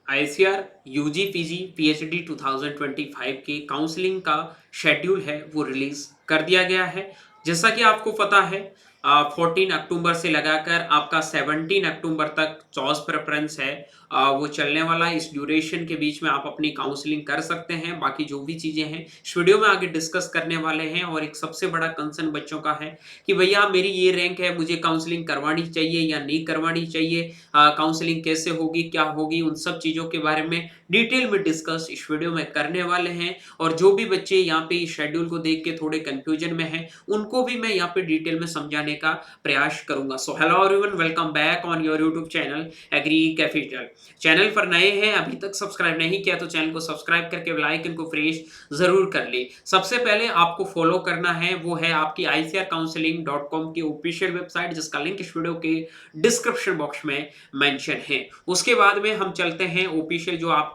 ICR UG PG PhD 2025 के counselling का schedule है वो रिलीज कर दिया गया है। जैसा कि आपको पता है 14 अक्टूबर से लगाकर आपका 17 अक्टूबर तक चॉइस प्रेफरेंस है। वो चलने वाला है। इस ड्यूरेशन के बीच में आप अपनी काउंसलिंग कर सकते हैं। बाकी जो भी चीज़ें हैं इस वीडियो में आगे डिस्कस करने वाले हैं। और एक सबसे बड़ा कंसर्न बच्चों का है कि भैया मेरी ये रैंक है, मुझे काउंसलिंग करवानी चाहिए या नहीं करवानी चाहिए, काउंसलिंग कैसे होगी, क्या होगी, उन सब चीज़ों के बारे में डिटेल में डिस्कस इस वीडियो में करने वाले हैं। और जो भी बच्चे यहाँ पे इस शेड्यूल को देख के थोड़े कंफ्यूजन में हैं उनको भी मैं यहाँ पे डिटेल में समझाने का प्रयास करूंगा। So hello everyone, welcome back on your YouTube channel agri capital. Channel पर नए हैं, अभी तक सब्सक्राइब नहीं किया तो चैनल को सब्सक्राइब करके बेल आइकन को प्रेस जरूर कर ले। सबसे पहले आपको फॉलो करना है वो है आपकी icrcounseling.com की ऑफिशियल वेबसाइट, जिसका लिंक इस वीडियो के डिस्क्रिप्शन बॉक्स में मेंशन है। उसके बाद में हम चलते हैं ऑफिशियल जो आपका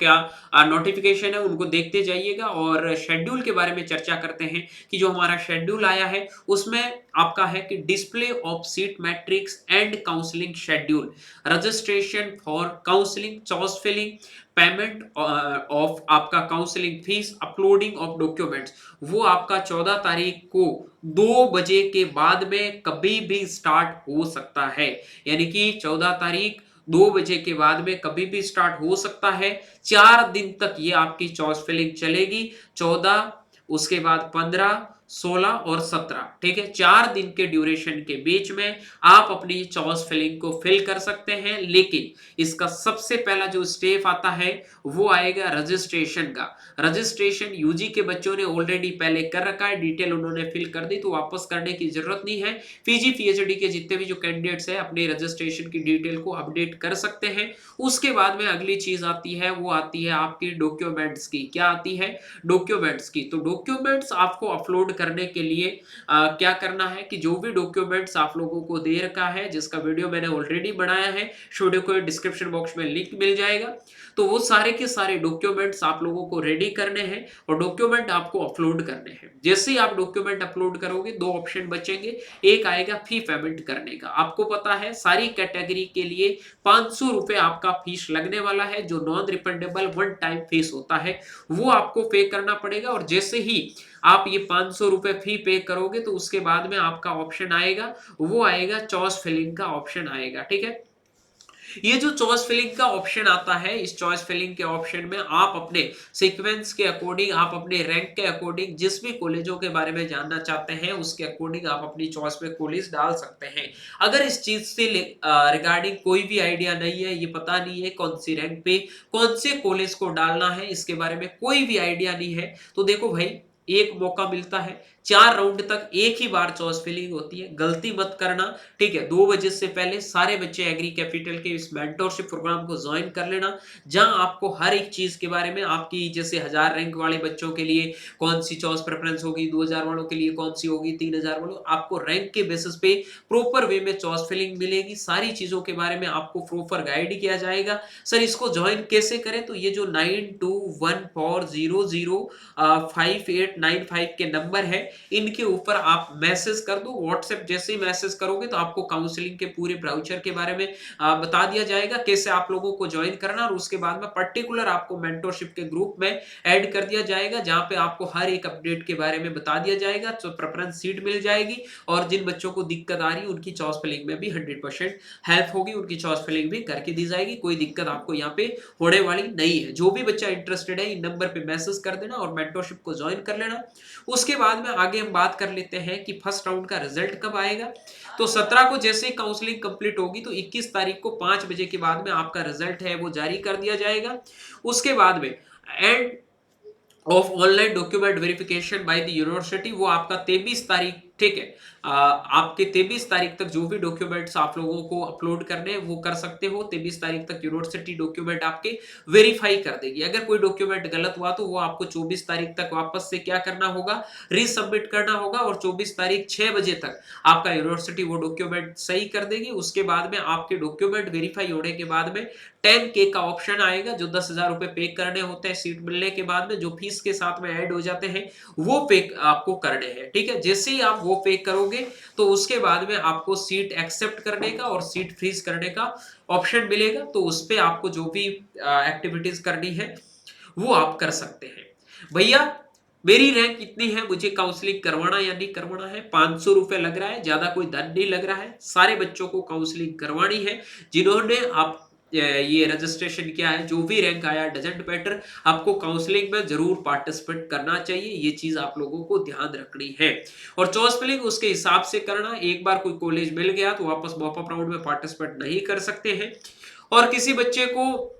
नोटिफिकेशन है उनको देखते जाइएगा और शेड्यूल के बारे में चर्चा करते हैं कि जो हमारा शेड्यूल आया है उसमें आपका है कि display of seat matrix and counselling schedule, registration for counselling, choice filling, payment of आपका counselling fees, uploading of documents, वो आपका 14 तारीख को 2 बजे के बाद में कभी भी स्टार्ट हो सकता है। यानी कि 14 तारीख 2 बजे के बाद में कभी भी स्टार्ट हो सकता है। 4 दिन तक ये आपकी चॉइस फिलिंग चलेगी। 14, उसके बाद 15, 16 और 17, ठीक है। 4 दिन के ड्यूरेशन के बीच में आप अपनी चॉइस फिलिंग को फिल कर सकते हैं। लेकिन इसका सबसे पहला जो स्टेप आता है वो आएगा रजिस्ट्रेशन का। रजिस्ट्रेशन यूजी के बच्चों ने ऑलरेडी पहले कर रखा है, डिटेल उन्होंने फिल कर दी तो वापस करने की जरूरत नहीं है। पीजी पीएचडी के जितने भी जो कैंडिडेट्स हैं अपने रजिस्ट्रेशन की डिटेल को अपडेट कर सकते हैं। उसके बाद में अगली चीज आती है वो आती है आपकी डॉक्यूमेंट्स की। क्या आती है? डॉक्यूमेंट्स की। तो डॉक्यूमेंट्स आपको अपलोड करने के लिए क्या करना है कि जो भी डॉक्यूमेंट्स आप लोगों को दे रखा है, जिसका वीडियो मैंने ऑलरेडी बनाया है, इस वीडियो को डिस्क्रिप्शन बॉक्स में लिंक मिल जाएगा। तो वो सारे के सारे डॉक्यूमेंट्स आप लोगों को रेडी करने हैं और डॉक्यूमेंट आपको अपलोड करने हैं। जैसे ही आप डॉक्यूमेंट अपलोड करोगे 2 ऑप्शन बचेंगे। एक आएगा फी पेमेंट करने का। आपको पता है सारी कैटेगरी के लिए 500 रुपए आपका फीस लगने वाला है, जो non refundable one time fees होता है वो आपको पे करना पड़ेगा। और जैसे ही आप ये 500 रुपए फी पे करोगे तो उसके बाद में आपका ऑप्शन आएगा, वो आएगा चॉइस फिलिंग का ऑप्शन आएगा, ठीक है। ये जो चॉइस फिलिंग का ऑप्शन आता है, इस चॉइस फिलिंग के ऑप्शन में आप अपने सीक्वेंस के अकॉर्डिंग, आप अपने रैंक के अकॉर्डिंग, जिस भी कॉलेजों के बारे में जानना चाहते हैं उसके अकॉर्डिंग आप अपनी चॉइस में कॉलेज डाल सकते हैं। अगर इस चीज से रिगार्डिंग कोई भी आइडिया नहीं है, ये पता नहीं है कौन सी रैंक पे कौन से कॉलेज को डालना है, इसके बारे में कोई भी आइडिया नहीं है, तो देखो भाई एक मौका मिलता है। 4 राउंड तक एक ही बार चॉइस फिलिंग होती है, गलती मत करना, ठीक है। 2 बजे से पहले सारे बच्चे एग्री कैपिटल के इस मेंटरशिप प्रोग्राम को ज्वाइन कर लेना, जहां आपको हर एक चीज के बारे में, आपकी जैसे 1000 रैंक वाले बच्चों के लिए कौन सी चॉइस प्रेफरेंस होगी, 2000 वालों के लिए कौन सी होगी, 3000 वालों, आपको रैंक के बेसिस पे प्रॉपर वे में चॉइस फिलिंग मिलेगी। सारी चीजों के बारे में आपको प्रॉपर गाइड किया जाएगा। सर इसको ज्वाइन कैसे करें? तो ये जो 9214005895 के नंबर है, इनके ऊपर आप मैसेज कर दो। व्हाट्सएप जैसे ही मैसेज करोगे तो आपको काउंसलिंग के पूरे ब्राउचर के बारे में बता दिया जाएगा, कैसे आप लोगों को ज्वाइन करना। और उसके बाद में पर्टिकुलर आपको मेंटरशिप के ग्रुप में ऐड कर दिया जाएगा, जहां पे आपको हर एक अपडेट के बारे में बता दिया जाएगा। तो प्रेफरेंस सीट मिल जाएगी और जिन बच्चों को दिक्कत आ रही है उनकी चॉइस फिलिंग में भी 100% हेल्प होगी, उनकी चॉइस फिलिंग भी करके दी जाएगी। कोई दिक्कत आपको यहाँ पे होने वाली नहीं है। जो भी बच्चा इंटरेस्टेड है इन नंबर पे मैसेज कर देना और मेंटरशिप को ज्वाइन कर लेना। उसके बाद में आगे हम बात कर लेते हैं कि फर्स्ट राउंड का रिजल्ट कब आएगा। तो 17 को जैसे ही काउंसलिंग कंप्लीट होगी तो 21 तारीख को 5 बजे के बाद में आपका रिजल्ट है वो जारी कर दिया जाएगा। उसके बाद में end of online document verification by the university, वो आपका 23 तारीख, ठीक है। आपके 23 तारीख तक जो भी डॉक्यूमेंट्स आप लोगों को अपलोड करने हैं वो कर सकते हो। 23 तारीख तक यूनिवर्सिटी डॉक्यूमेंट आपके वेरीफाई कर देगी। अगर कोई डॉक्यूमेंट गलत हुआ तो वो आपको 24 तारीख तक वापस से क्या करना होगा, रीसबमिट करना होगा। और 24 तारीख 6 बजे तक आपका यूनिवर्सिटी वो डॉक्यूमेंट सही कर देगी। उसके बाद में आपके डॉक्यूमेंट वेरीफाई होने के बाद में 10K का ऑप्शन आएगा, जो 10,000 रुपए पे करने होते हैं सीट मिलने के बाद में, जो फीस के साथ में ऐड हो जाते हैं वो पे आपको करने हैं, ठीक है। जैसे ही आप वो वो पे करोगे तो उसके बाद में आपको सीट एक्सेप्ट करने का और सीट फ्रीज करने का ऑप्शन मिलेगा। तो उस पे आपको जो भी एक्टिविटीज करनी है वो आप कर सकते हैं। भैया मेरी रैंक इतनी है, मुझे काउंसलिंग करवाना या नहीं करवाना है, 500 रुपए लग रहा है, ज्यादा कोई धन नहीं लग रहा है। सारे बच्चों को काउंसलिंग करवानी है जिन्होंने आप ये रजिस्ट्रेशन किया है। जो भी रैंक आया डजेंट मैटर, आपको काउंसलिंग में जरूर पार्टिसिपेट करना चाहिए। ये चीज आप लोगों को ध्यान रखनी है। और चॉइस फिलिंग उसके हिसाब से करना। एक बार कोई कॉलेज मिल गया तो वापस मॉपअप राउंड में पार्टिसिपेट नहीं कर सकते हैं। और किसी बच्चे को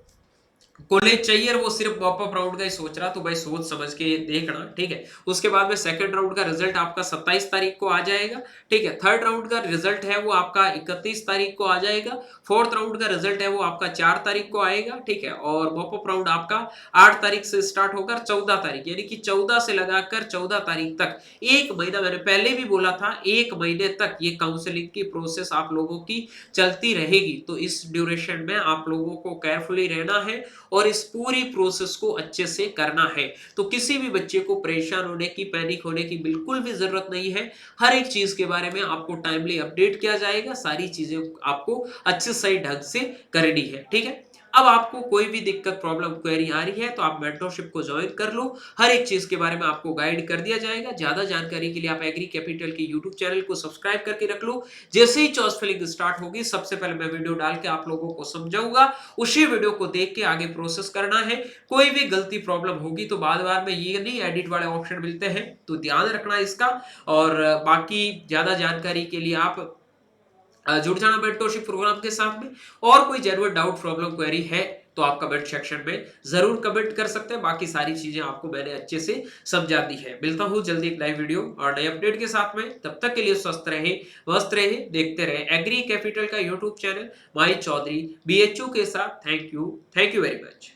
कॉलेज चाहिए और वो सिर्फ पॉपअप राउंड का ही सोच रहा, तो भाई सोच समझ के देखना, ठीक है। उसके बाद में सेकंड राउंड का रिजल्ट आपका 27 तारीख को आ जाएगा, ठीक है। थर्ड राउंड का रिजल्ट है वो आपका 31 तारीख को आ जाएगा। फोर्थ राउंड का रिजल्ट है वो आपका 4 तारीख को आएगा, ठीक है। और पॉपअप राउंड आपका 8 तारीख से स्टार्ट होकर 14 तारीख, यानी कि 14 से लगाकर 14 तारीख तक एक महीना, मैंने पहले भी बोला था, एक महीने तक ये काउंसलिंग की प्रोसेस आप लोगों की चलती रहेगी। तो इस ड्यूरेशन में आप लोगों को केयरफुली रहना है और इस पूरी प्रोसेस को अच्छे से करना है। तो किसी भी बच्चे को परेशान होने की, पैनिक होने की बिल्कुल भी जरूरत नहीं है। हर एक चीज के बारे में आपको टाइमली अपडेट किया जाएगा। सारी चीजें आपको अच्छे सही ढंग से करनी है, ठीक है। अब आपको कोई भी दिक्कत, प्रॉब्लम, क्वेरी आ रही है तो आप मेंटरशिप को ज्वाइन कर लो। हर एक चीज के बारे में आपको गाइड कर दिया जाएगा। ज्यादा जानकारी के लिए आप एग्री कैपिटल के यूट्यूब चैनल को सब्सक्राइब करके रख लो। जैसे ही चॉइस फिलिंग स्टार्ट होगी सबसे पहले मैं वीडियो डाल के आप लोगों को समझाऊंगा, उसी वीडियो को देख के आगे प्रोसेस करना है। कोई भी गलती, प्रॉब्लम होगी तो बाद बार में ये नहीं एडिट वाले ऑप्शन मिलते हैं, तो ध्यान रखना इसका। और बाकी ज्यादा जानकारी के लिए आप जुड़ जाना मेंटरशिप प्रोग्राम के साथ में। और कोई जेन्युइन डाउट, प्रॉब्लम, क्वेरी है तो आप कमेंट सेक्शन में जरूर कमेंट कर सकते हैं। बाकी सारी चीजें आपको मैंने अच्छे से समझा दी है। मिलता हूं जल्दी एक नई वीडियो और नए अपडेट के साथ में। तब तक के लिए स्वस्थ रहे, मस्त रहे, देखते रहे एग्री कैपिटल का यूट्यूब चैनल माई चौधरी BHU के साथ। Thank you very much.